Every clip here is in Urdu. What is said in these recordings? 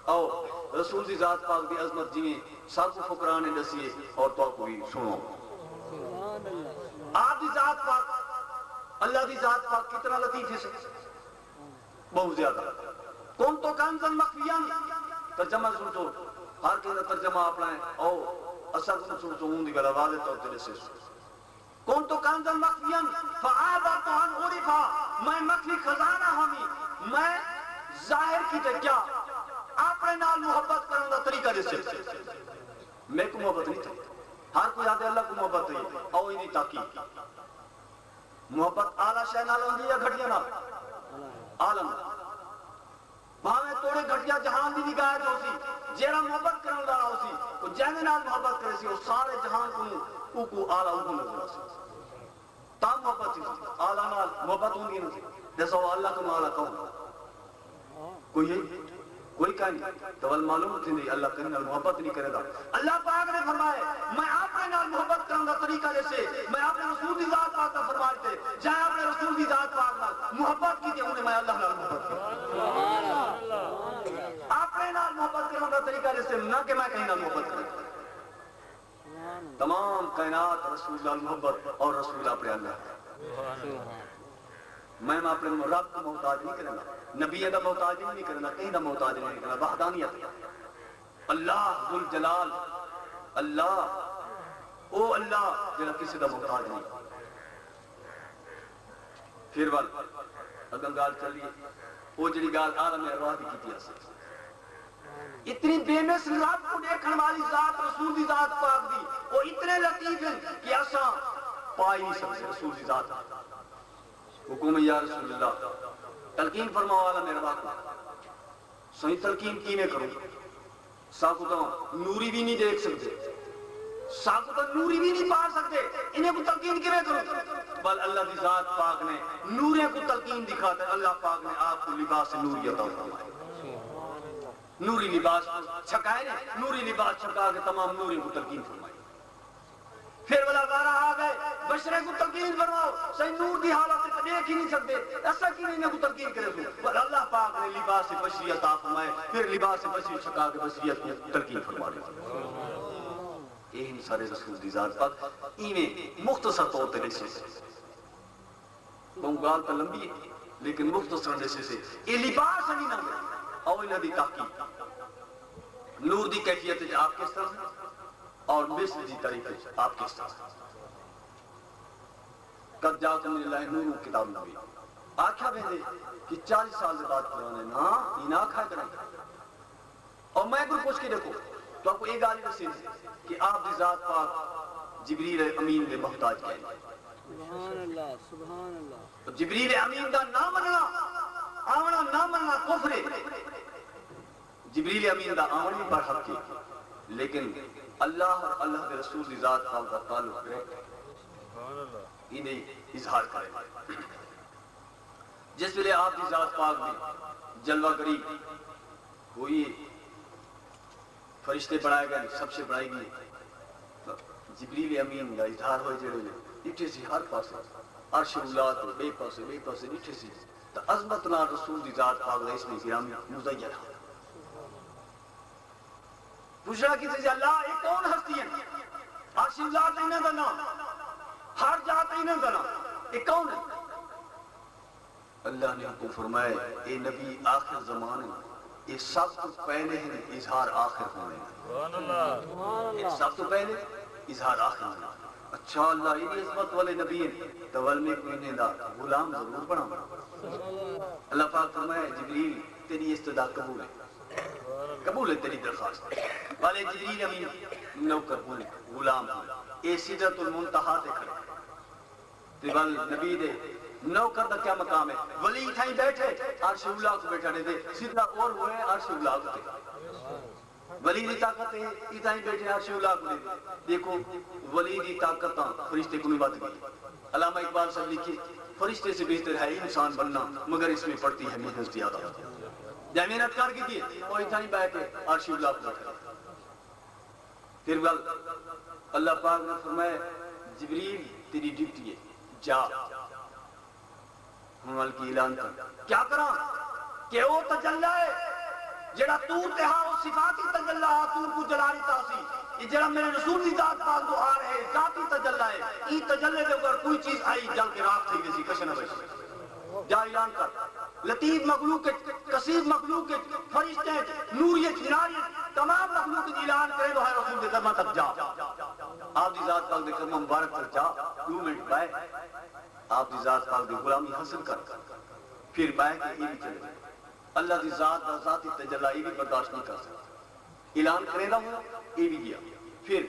او رسول دی ذات پاک دی عظمت جی سب کو فقرانے دسیے اور تو کو بھی سنو. آپ دی ذات پاک اللہ دی ذات پاک کتنا لطیف ہے بہت زیادہ. کون تو کنزن مخفیان ترجمہ سنو ہر کے ترجمہ اپنا ہے او اصل سنو ہوں دی گلا واضح طور تے سے کون تو کنزن مخفیان فعادت عن عرفا میں مخفی خزانہ ہمی میں ظاہر کی تے کیا اپنے نال محبت کرنے کا طریقہ جیسے میں کو محبت نہیں تھی. ہر کوئی آدھے اللہ کو محبت نہیں او ہی نہیں تاکی محبت اعلیٰ شے نال ہوندی یا گھٹیا نال عالم بھاویں توڑے گھٹیا جہان دی نگاہ جو سی جیڑا محبت کرنے والا ہو سی وہ جہنے نال محبت کرے سی وہ سارے جہان کو اعلیٰ کو نظر سی تا محبت سی اعلیٰ نال محبت ہوندی نہیں جیسا وہ اللہ کو اعلیٰ کہوں کوئی کہیں تو معلوم تھی نہیں اللہ کرنے محبت نہیں کرے گا. اللہ پاک نے فرمائے میں آپ نے نال محبت کروں گا طریقہ جیسے میں آپ نے رسول دی ذات پاک کا فرمائے تھے جائے آپ نے رسول دی ذات پاک نال محبت کی تھی انہیں میں اللہ نال محبت کروں. آپ نے نال محبت کروں گا طریقہ جیسے نہ کہ میں کہیں نال محبت کروں. تمام کائنات رسول نال محبت اور رسول اپنے اللہ میں اپنے رب کو محتاج نہیں کرنا نبی دا محتاج نہیں کرنا کہیں دا محتاج نہیں کرنا وحدانیت اللہ ذو الجلال اللہ او اللہ جنہا کسی دا محتاج نہیں. پھر وال اگر گال چلیے وہ جڑی گال عالم ارواح دی کیتی ہے اتنی بے مثل رب کو دیکھن والی ذات رسول دی ذات پاک دی وہ اتنے لطیف ہیں کہ ایسا پائی نہیں سکتے رسول دی ذات. حکم یا رسول اللہ تلقین فرماؤ والا میرا باپ صحیح تلقین کینے کروں ساکو تو نوری بھی نہیں دیکھ سکتے ساکو تو نوری بھی نہیں پا سکتے انہیں کو تلقین کینے کروں بل اللہ دی ذات پاک نے نورے کو تلقین دکھاتے اللہ پاک نے آپ کو لباس نوری عطا فرمائے نوری لباس چھکائے نوری لباس چھکا کے تمام نوری کو تلقین فرمائے. پھر والا بارہ آ گئے بشرے کو تلقین فرماؤ صحیح نور دی حالت سے دیکھ ہی نہیں سکتے ایسا کی نہیں کو تلقین کرے سو پر اللہ پاک نے لباس بشری عطا فرمائے پھر لباس بشری چھکا کے بشریت کو تلقین فرما دیا. یہی سارے رسول دی ذات پاک ایویں مختصر طور تے لکھے بہت گال تو لمبی ہے لیکن مختصر لکھے سے یہ لباس نہیں نہ او انہاں دی تحقیق نور دی کیفیت آپ کس طرح اور مثل دی طریقے آپ کس طرح قد جاءکم من اللہ نور کتاب نبی آکھا بہنے کہ 40 سال سے بات قرآن ہے نا یہ نہ کھائے کریں اور میں کوئی پوچھ کے دیکھو تو آپ کو ایک گالی رسید کہ آپ دی ذات پاک جبریل امین دے محتاج کہیں سبحان اللہ سبحان اللہ. جبریل امین دا نہ مننا آمنا نہ مننا کفر ہے. جبریل امین دا آمنی پر حق ہے لیکن اللہ اور اللہ کے رسول کی ذات پاک کا تعلق ہے انہیں اظہار کرے. جس ویلے آپ کی ذات پاک میں جلوہ گری ہوئی فرشتے بڑھائے گئے سب سے بڑھائی گئی جبریل امین کا اظہار ہوئے جڑے اٹھے سی ہر پاس عرش اللہ تو بے پاسے اٹھے سی تو عظمت نہ رسول کی ذات پاک اس میں گرامی مزین ہے. پوچھا کسی سے اللہ یہ کون ہستی ہے عرش ذات انہیں دا نام ہر ذات انہیں دا نام یہ کون ہے. اللہ نے حکم فرمائے اے نبی آخر زمانے یہ سب تو پہلے ہیں اظہار آخر ہونے سب تو پہلے اظہار آخر ہونے. اچھا اللہ یہ عظمت والے نبی ہیں تو ولمے کو انہیں دا غلام ضرور بنا. اللہ پاک فرمائے جبریل تیری استدعا قبول ہے تیری درخواست والے جبریل امین نوکر ہونے غلام اے سدرۃ المنتہا دے کھڑے تیوال نبی دے نوکر دا کیا مقام ہے ولی تھائیں بیٹھے عرش اللہ کو بیٹھا دے سدرہ اور ہوئے عرش اللہ کو دے ولی دی طاقت ہے اتھائیں بیٹھے عرش اللہ کو دے. دیکھو ولی دی طاقت فرشتے کو نہیں بات گئی. علامہ اقبال صاحب لکھے فرشتے سے بہتر ہے انسان بننا مگر اس میں پڑتی ہے محنت زیادہ جائے محنت کر کی دیئے اور اتھائیں بیٹھے عرش اللہ کو بیٹھا. پھر اللہ پاک نے فرمایا جبریل تیری ڈیوٹی ہے جا ہمال کی اعلان کر کیا کرا کہ وہ تجلہ ہے جڑا تور تے ہاں وہ صفاتی تجلی ہے تور کو جلالی تاسی یہ جڑا میرے رسول دی ذات پاک دو آ رہے ذاتی تجلی ہے ای تجلی دے اگر کوئی چیز آئی جل کے راک تھی گئی کشن ہے جا اعلان کر لطیف مخلوق کثیر مخلوق فرشتے نوریت جناریت تمام مخلوق اعلان کرے تو ہے رسول دے قدمہ تک جا آپ دی ذات پاک دے قدمہ مبارک تک جا 2 منٹ بائے آپ دی ذات پاک دے غلامی حاصل کر پھر بائے کہ یہ بھی چلے اللہ دی ذات اور ذاتی تجلی یہ بھی برداشت نہیں کر سکتا اعلان کرے رہا ہوں یہ بھی گیا پھر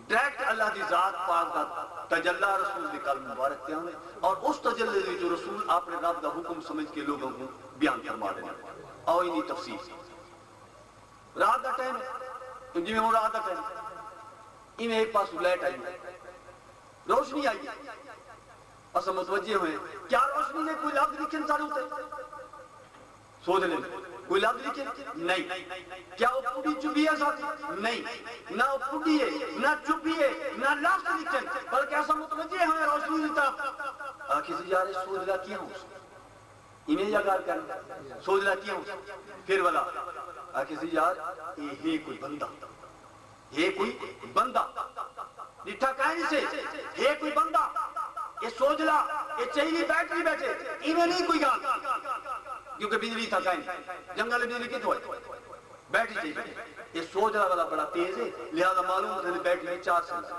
ڈائریکٹ اللہ دی ذات پاک کا تجلی رسول دی قلب مبارک تے آنے اور اس تجلی دی جو رسول آپ نے رب دا حکم سمجھ کے لوگوں کو بیان فرما دینا اور انہی تفسیر رات دا ٹائم ہے جی میں ہوں رات دا ٹائم انہیں ایک پاس لائٹ آئی روشنی آئی اسا متوجہ ہوئے کیا روشنی نے کوئی لفظ لکھن سارے ہوتے سوچ لیں کوئی لفظ لکھے نہیں کیا وہ پوری چبی ہے ساتھی نہیں نہ وہ پوری ہے نہ چبی ہے نہ لفظ لکھن بلکہ ایسا متوجہ ہوئے روشنی کی طرف کسی جا رہے سوچ رہا کیا ہوں انہیں جگہ کرنا سوچ رہا کیا ہوں پھر والا کسی جا رہے یہ کوئی بندہ یہ کوئی بندہ ڈٹھا کہیں سے یہ کوئی بندہ یہ سوچ لا یہ چاہیے بیٹری بیٹھے انہیں نہیں کوئی گال کیونکہ بجلی تھا کہیں جنگل بجلی کتوں ہے بیٹری چاہیے یہ سوچ رہا والا بڑا تیز ہے لہذا معلوم ہوتا ہے بیٹری میں 4 سیل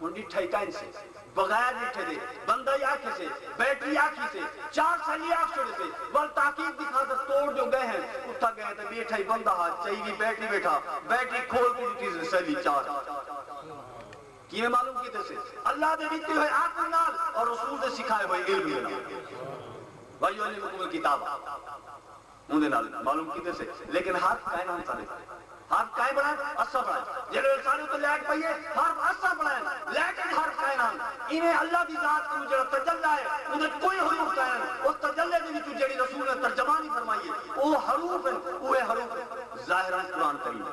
ان ڈٹھا ہی کہیں سے بغیر ڈٹھے دے بندہ ہی آنکھیں سے بیٹری آنکھی سے 4 سیلی آنکھ چھوڑے سے بل تاکید دکھا کر توڑ جو گئے ہیں اٹھا گئے تو بیٹھا ہی بندہ ہاتھ چاہیے بیٹری بیٹھا بیٹری کھول کی ڈٹھی سے سیلی 4 کیے معلوم کیتے سے اللہ دے دیتے ہوئے آنکھ نال اور رسول دے سکھائے ہوئے علم نال بھائیو علی مکمل کتاب اندے نال معلوم کیتے سے لیکن ہاتھ کائن ہم سارے ہاتھ کائن بنائے اصا بنائے جنہوں انسانی تو لیٹ پائیے ہاتھ اصا بنائے لیکن ہاتھ کائن انہیں اللہ دی ذات کو جڑا تجلی ہے انہیں کوئی حروف کائن اس تجلی دی تو جڑی رسول نے ترجمہ نہیں فرمائی ہے وہ حروف ہیں وہ حروف ظاہراً قرآن کریم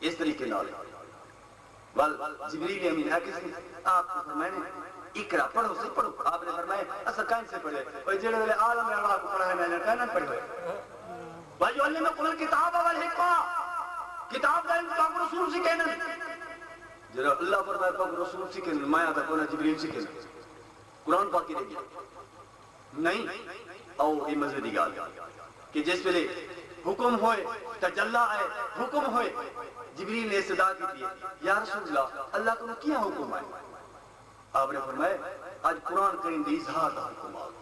اس طریقے نال بل جبریل امین ہے کس نے آپ کو فرمائے اقرا پڑھو سے پڑھو آپ نے فرمایا اصل کہیں سے پڑھے اور جڑے والے عالم ارواح کو پڑھا ہے میں نے کہنا پڑھو بھائیو اللہ میں قرآن کتاب اول حکمہ کتاب کا پاک رسول سے کہنا جڑا اللہ فرمایا پاک رسول سے کہنا میں آتا کونا جبریل سے کہنا قرآن پاک کی رہی نہیں او یہ مزیدی گال کہ جس ویلے حکم ہوئے تجلی آئے حکم ہوئے جبریل نے صدا کی تھی یا رسول اللہ کو کیا حکم آئے آپ نے فرمایا آج قرآن کریم دی اظہار دا حکم آئے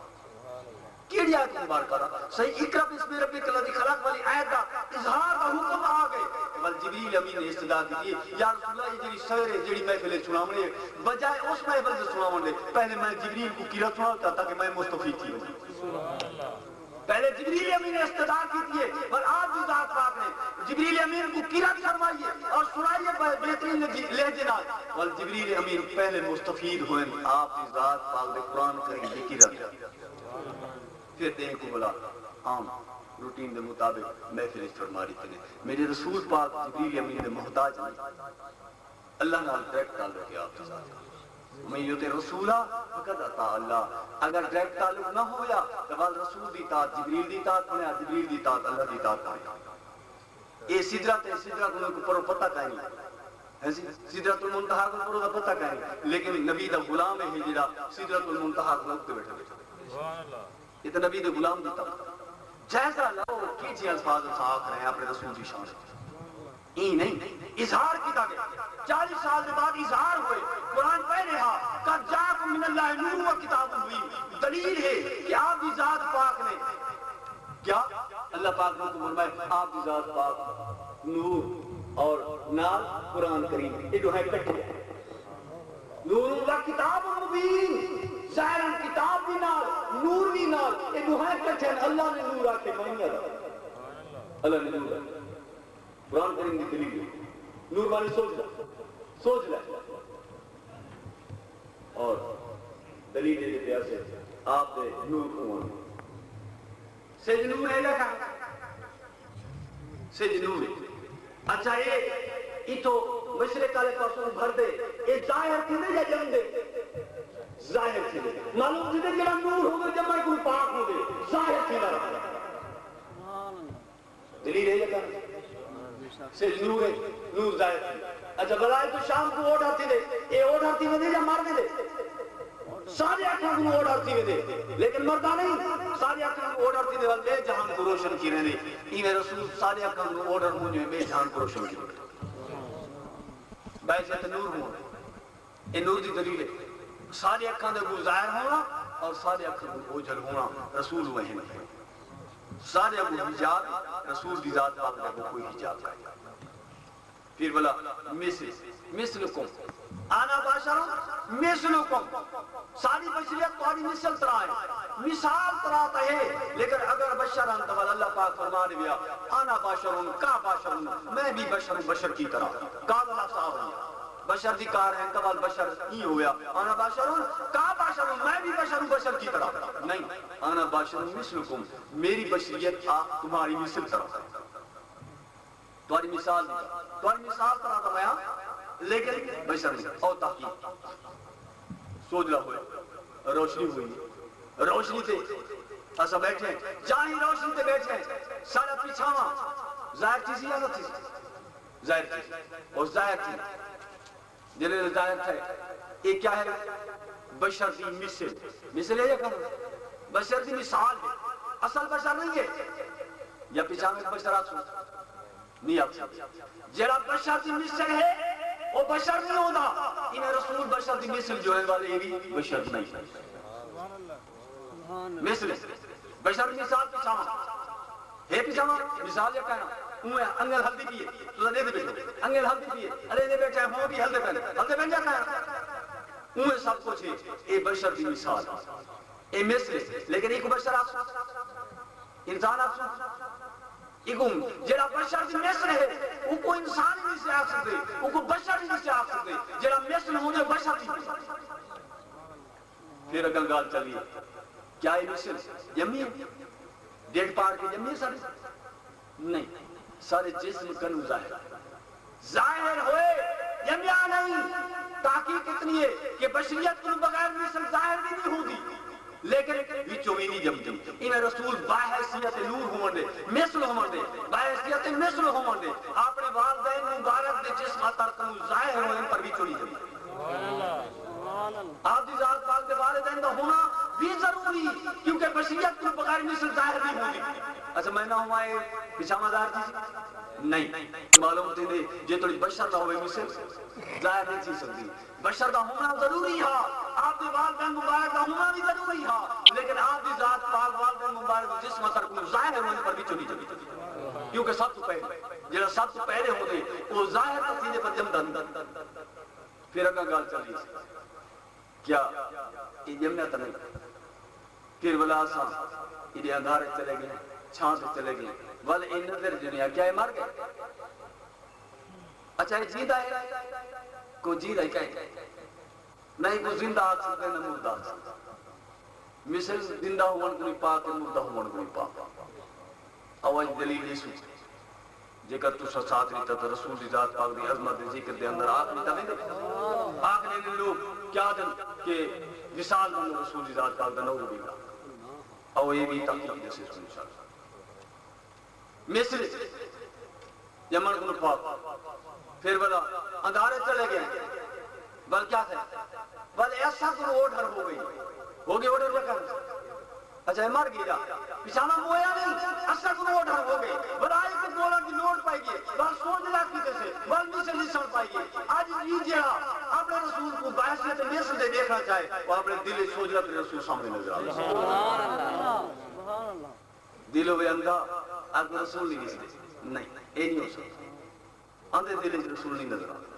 کیڑی آیت مبارکہ رہا صحیح اقرا بسم ربک الذی خلق والی آیت دا اظہار دا حکم آ گئے بل جبریل امین نے استدا کی یا رسول اللہ یہ جڑی شعر جڑی محفل سناونے بجائے اس محفل سے سناونے پہلے میں جبریل کو قرات سناتا تاکہ میں مستفید تھی پہلے جبریل امین نے استدا کی تھی اور آج بھی ذات پاک نے جبریل امین کو قرات فرمائیے اور سنائیے بہترین لہجے نال اور جبریل امین پہلے مستفید ہوئے آپ کی ذات پاک نے قرآن کریم کی قرات پھر دین کو بلا عام روٹین دے مطابق محفل فرماری کرنے میرے رسول پاک جبریل امین دے محتاج نہیں اللہ نال ڈائریکٹ تعلق رکھے آپ کے ساتھ میں یوتے رسولہ فقط عطا اللہ اگر ڈائریکٹ تعلق نہ ہویا تو بعد رسول دی اطاعت جبریل دی اطاعت پڑھے جبریل دی اطاعت اللہ دی اطاعت پڑھے یہ سدرت ہے سدرت انہوں کو پرو پتہ کہیں ہے سدرت المنتہا کو پرو پتہ کہیں لیکن نبی دا غلام ہے جڑا سدرت المنتہا کو وقت بیٹھے بیٹھے یہ تو نبی دے غلام دیتا جیسا لو کیجئے الفاظ صاحب رہے ہیں اپنے رسول کی شان یہ نہیں اظہار کیتا گیا 40 سال کے بعد اظہار ہوئے قرآن پہ رہا قد جاءکم من اللہ نور و کتاب مبین دلیل ہے کہ آپ کی ذات پاک نے کیا اللہ پاک نے تو فرمایا آپ کی ذات پاک نور اور نال قرآن کریم یہ جو ہے کٹھے نور و کتاب مبین ظاہراً کتاب بھی نال نور بھی نال یہ جو ہے کٹھے اللہ نے نور آکے بنیا تھا اللہ نے نور آکے قرآن کریم کی دلیل ہے نور والی سوچ لے اور دلیل ہے پیاسے آپ دے نور کو سج نور ہے لکھا سج نور اچھا یہ تو مشرق والے پاسوں بھر دے یہ ظاہر تھی دے یا جم دے ظاہر تھی دے معلوم تھی دے جڑا نور ہو گئے جمع کوئی پاک ہو دے ظاہر تھی دے کلیئر ہے یا کہاں سے نور ہے نور ظاہر تھی اچھا بلائے تو شام کو اوٹ آتی دے اے اوٹ آتی دے یا مار دے سارے آنکھوں کو اوٹ آتی دے لیکن مردہ نہیں سارے آنکھوں کو اوٹ آتی دے والے جہان کو روشن کی رہنے ایویں رسول سارے آنکھوں کو اوٹ آتی دے جہان کو روشن کی رہنے بیسے نور ہوں اے نور دی دلیل ہے سارے آنکھوں کو ظاہر ہونا اور سارے آنکھوں کو اوجھل ہونا رسول وہیں ہے سارے ابو حجاب رسول دی ذات پاک نے کوئی حجاب نہیں پھر بلا مثلکم آنا باشر مثلکم ساری بشریت تمہاری مثل طرح ہے مثال طرح ہے لیکن اگر بشران تو اللہ پاک فرما دیا آنا باشرون کا باشرون میں بھی بشر کی طرح قابل صاحب ہوں بشر دی کار ہے قبل بشر ہی ہویا آنا باشرون کا باشرون میں بھی بشر کی طرح نہیں آنا باشرون مثلکم میری بشریت تمہاری مثل طرح ہے تمہاری مثال طرح تھا میں لیکن بشر نہیں اور تحقیق سوچ رہا ہوئے روشنی ہوئی روشنی تے ایسا بیٹھے جاہی روشنی تے بیٹھے سارا پیچھاواں ظاہر چیزی یا نہ تھی ظاہر چیز اور ظاہر چیز جنہیں ظاہر تھا یہ کیا ہے بشر دی مثل ہے یا کہاں بشر دی مثال ہے اصل بشر نہیں ہے یا پیچھاواں بشر آت سو نہیں آتا جڑا بشر دی مثل ہے وہ بشر نہیں ہوتا انہیں رسول بشر دی مثل جو ہے والے یہ بھی بشر نہیں مثل بشر مثال پیچھاواں ہے پیچھاواں مثال یہ کہنا اوہ انگل ہلدی پیئے تو دے دے بیٹھو انگل ہلدی پیئے ارے دے بیٹھے ہوں بھی ہلدے پہن جا کہنا اوہ سب کچھ ہے اے بشر دی مثال اے مثل لیکن ایک بشر آپ انسان آپ ایکم جڑا بشر دی مثل ہے وہ کو انسان ہی نہیں سے آ سکتے وہ کو بشر ہی نہیں سے آ سکتے جڑا مثل ہونے بشر دی پھر اگل گال چلی کیا یہ مثل جمی ڈیڑھ پار کے جمی سارے نہیں سارے جسم کنو ظاہر ہوئے جمیا نہیں تحقیق اتنی ہے کہ بشریت کو بغیر مثل ظاہر بھی نہیں ہوگی لیکن وچوں ہی نہیں جمتی انہیں رسول باحیثیت نور ہون دے مثل ہون دے باحیثیت مثل ہون دے اپنے والدین مبارک دے جسم اتر کنو ظاہر ہونے پر وچوں نہیں جمتی آپ دی ذات پاک دے والدین دا ہونا بھی ضروری کیونکہ بشریت کو بغیر مثل ظاہر نہیں ہوگی اچھا میں نہ ہوا ہے پیچھا ظاہر تھی نہیں معلوم ہوتے دے جے توڑی بشر نہ ہوئے مثل ظاہر نہیں تھی سکتی بشر دا ہونا ضروری ہے آپ دی والدین مبارک دا ہونا بھی ضروری ہے لیکن آپ دی ذات پاک والدین مبارک جسم اثر کو ظاہر ہونے پر بھی چلی جاتی کیونکہ سب تو پہلے جڑا سب تو پہلے ہوتے وہ ظاہر تفصیل پر جمتا نہیں پھر اگا گال چلی کیا یہ جمنا تو نہیں پھر بلا آسان یہ اندھارے چلے گئے چھانس چلے گئے ول این نظر دنیا کیا ہے مر گئے اچھا یہ جیدہ ہے کوئی جیدہ ہے کیا ہے نہیں کوئی زندہ آگ سکتے نہ مردہ آگ سکتے مثل زندہ ہونے کو نہیں پاک مردہ ہونے کو نہیں پاک آواز دلیل یسو جیکر تو ساتھ لیتا تو رسول دی ذات پاک دی عظمت دی ذکر دے اندر آگ لیتا نہیں دے آگ لینے لوگ کیا دن کہ مثال من رسول دی ذات پاک دا نور بھی اور یہ بھی تحقیق جیسے سن شاء مثل یمن کو پاک پھر بلا اندھارے چلے گئے بل کیا تھے بل ایسا کو اوڈر ہو گئی اوڈر رکھا اچھا مر گیا پچھانا مویا نہیں ایسا کو اوڈر ہو گئی بل آئی کو بولا کی نوٹ پائی گئے بل سوچ لاکھی سے بل مثل نہیں پائی گئے آج یہ جہاں اپنے رسول کو باعثیت مثل دے دیکھنا چاہے وہ اپنے دل سوچ رہا کہ رسول سامنے نظر آئے دل ہوئے اندھا آپ کو رسول نہیں نظر نہیں اے نہیں ہو سکتا اندھے دل رسول نہیں نظر آتا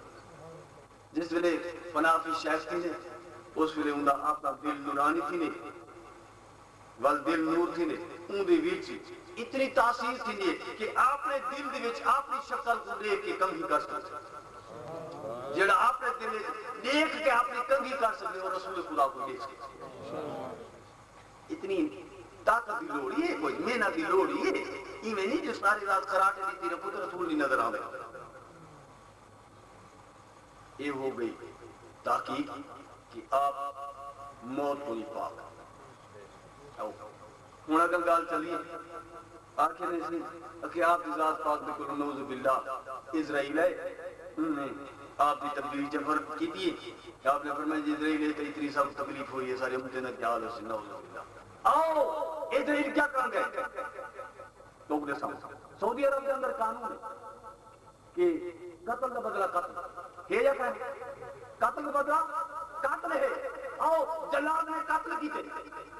جس ویلے فنافی شیخ تھی نے اس ویلے اندھا آپ کا دل نورانی تھی نے وال دل نور تھی نے اندھے ویچ اتنی تاثیر تھی نے کہ آپ نے دل دے ویچ اپنی شکل کو دیکھ کے کم ہی کر سکتے جڑا آپ نے دل دیکھ کے اپنی کم ہی کر سکتے اور رسول خدا کو دیکھ سکتے اتنی طاقت دی لوڑی ہے کوئی محنت دی لوڑی ہے یہ میں نہیں جو ساری رات کراٹے دیتی رکھو تو رسول نہیں نظر آنے یہ ہو گئی تحقیق کہ آپ موت کو نہیں پاک ہوں اگر گال چلیے آخر اس نے کہ آپ کی ذات پاک میں کل نعوذ باللہ اسرائیل ہے انہوں نے آپ کی تبلیغ جب فرق کی تھی آپ نے فرمایا جی اسرائیل ہے تو اتنی سب تکلیف ہوئی ہے سارے مجھے کیا حال ہے نعوذ باللہ آؤ اسرائیل کیا کام گئے لوگ نے سامنے سعودی عرب کے اندر قانون ہے کہ قتل کا بدلہ قتل ہے یا کہیں قتل کا بدلہ قتل ہے آؤ جلاد نے قتل کیتے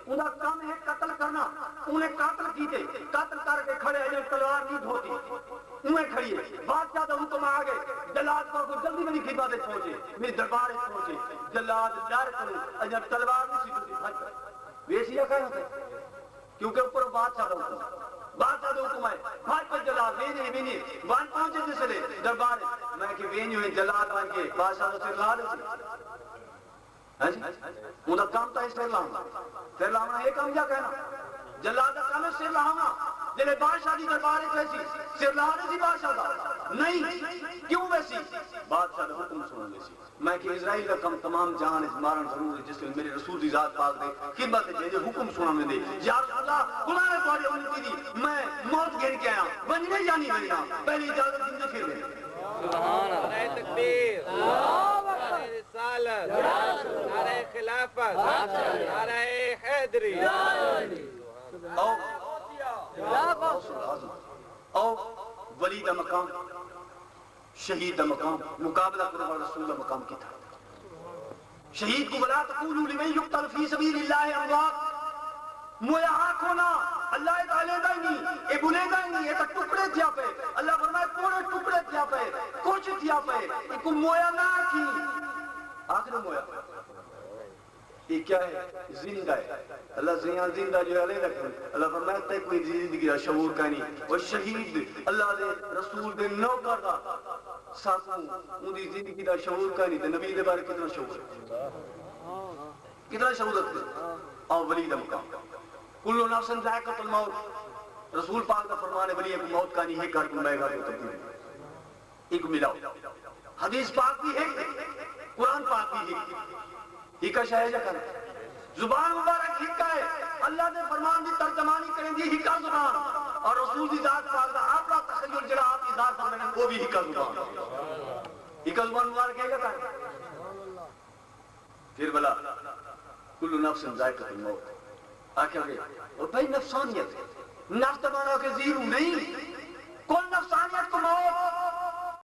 انہا کام ہے قتل کرنا انہیں قتل کیتے قتل کر کے کھڑے ہیں تلوار نہیں دھوتی انہیں کھڑی ہے بادشاہ دا حکم آ گئے جلاد کو جلدی میری خدمت پہنچے میری دربار پہنچے جلاد ڈر کروں اجب تلوار نہیں سی دھوتی بھاج ویسی یا کہیں ہوتے کیونکہ اوپر بادشاہ دا حکم بادشاہ دا حکم ہے بھاج پر جلاد وینی وان پہنچے جس لے دربار میں کہ وینی ہوئے جلاد وان کے بادشاہ دا سے لاد انہا کام تا ہے سر لاؤنا ایک کام کیا کہنا جلاد کام ہے سر لاؤنا جنہیں بادشاہ دی دربار ایسی سر لاؤنے سی بادشاہ دا نہیں کیوں ویسی بادشاہ دا حکم سنوں ویسی میں کہ اسرائیل کا کم تمام جہان اس مارن ضرور ہے جس میں میرے رسول دی ذات پاک دے خدمت دے جو حکم سنا میں دے یا رسول اللہ خدا نے توڑی ہونے دی میں موت گھر کے آیا بنی نہیں جانی میں یہاں پہلی اجازت دن پھر میں سبحان اللہ نعرہ تکبیر نعرہ رسالت نعرہ خلافت نعرہ حیدری او ولی دا مقام شہید دا مقام مقابلہ کرو رسول دا مقام کی تھا شہید کو بلا تقولوا لمن یقتل فی سبیل اللہ اموات مویا آنکھ ہونا اللہ ایک علیدہ ہی نہیں ایک بلیدہ ہی نہیں ایک ٹکڑے تھیا پہ اللہ فرمائے پورے ٹکڑے تھیا پہ کچھ تھیا پہ ایک مویا نہ کی آخر مویا یہ کیا ہے زندہ ہے اللہ زندہ جو ہے علیہ رکھیں اللہ فرمائے تے کوئی زندگی کا شعور کا نہیں وہ شہید اللہ دے رسول دے نو کردا ساتھوں ان دی زندگی کا شعور کا نہیں تے نبی دے بارے کتنا شعور کتنا شعور رکھتے اور ولی دا مقام کلو نفسن ذائقۃ الموت رسول پاک کا فرمان ہے ولی ایک موت کا نہیں ہے گھر کو میں گھر کو تبدیل ایک ملاؤ حدیث پاک بھی ہے قرآن پاک بھی ہے ہی کا شاہ جا کر زبان مبارک ہی کا ہے اللہ نے فرمان دی ترجمانی کریں دی ہی کا زبان اور رسول دی ذات پاک دا آپ لا تخیل جڑا آپ کی ذات فرمائیں وہ بھی ہی کا زبان ہی کا زبان مبارک ہے کیا پھر بلا کلو نفسن ذائقۃ الموت آکھا گئے اور بھائی نفسانیت نفس تمہارا کہ زیرو نہیں کل نفسانیت کو موت